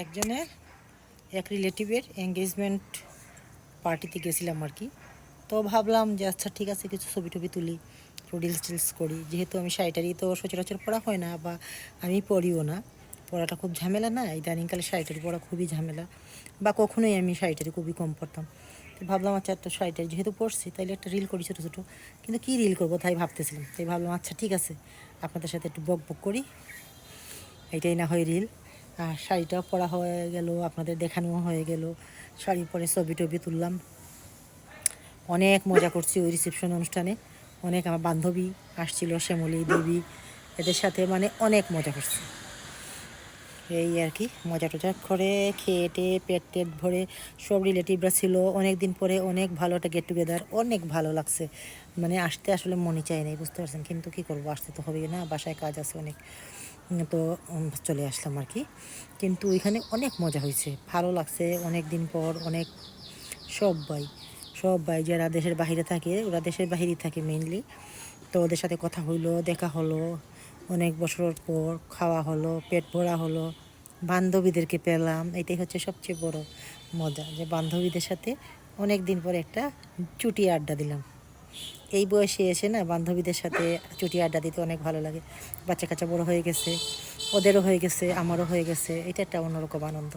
একজনের এক রিলেটিভের এঙ্গেজমেন্ট পার্টিতে গেছিলাম আর কি। তো ভাবলাম যে আচ্ছা ঠিক আছে কিছু ছবি টবি তুলি, একটু রিলস টিলস করি। যেহেতু আমি শাড়িটারি তো সচরাচর পরা হয় না, বা আমি পরিও না, পরাটা খুব ঝামেলা না, ইদানিংকালে শাড়িটারি পরা খুবই ঝামেলা, বা কখনোই আমি শাড়িটারি খুবই কম পরতাম। তো ভাবলাম আচ্ছা একটা শাড়িটারি যেহেতু পরছি তাইলে একটা রিল করি ছোটো ছোটো, কিন্তু কী রিল করবো তাই ভাবতেছিলাম। তাই ভাবলাম আচ্ছা ঠিক আছে আপনাদের সাথে একটু বক বক করি, এইটাই না হয় রিল। আর শাড়িটাও পরা হয়ে গেল, আপনাদের দেখানো হয়ে গেল, শাড়ি পরে ছবি টবি তুললাম। অনেক মজা করছি ওই রিসেপশন অনুষ্ঠানে। অনেক আমার বান্ধবী আসছিল, শ্যামলী দেবী, এদের সাথে মানে অনেক মজা করছি। এই আর কি, মজা টজা করে খেয়ে টেয়ে পেট টেট ভরে সব রিলেটিভরা ছিল অনেক দিন পরে, অনেক ভালো একটা গেট টুগেদার, অনেক ভালো লাগছে। মানে আসতে আসলে মনে চায় নাই, বুঝতে পারছেন, কিন্তু কী করবো, আসতে তো হবেই না, বাসায় কাজ আছে অনেক। তো চলে আসলাম আর কি। কিন্তু ওইখানে অনেক মজা হয়েছে, ভালো লাগছে অনেক দিন পর। অনেক সবাই সবাই যারা দেশের বাইরে থাকে, ওরা দেশের বাইরেই থাকে মেইনলি। তো ওদের সাথে কথা হইলো, দেখা হলো, অনেক বছর পর খাওয়া হলো, পেট ভরা হলো, বান্ধবীদেরকে পেলাম। এটাই হচ্ছে সবচেয়ে বড় মজা, যে বান্ধবীদের সাথে অনেক দিন পরে একটা চুটি আড্ডা দিলাম। এই বয়সে এসে না বান্ধবীদের সাথে চুটি আড্ডা দিতে অনেক ভালো লাগে। বাচ্চা কাচ্চা বড়ো হয়ে গেছে, ওদেরও হয়ে গেছে, আমারও হয়ে গেছে, এটা একটা অন্যরকম আনন্দ।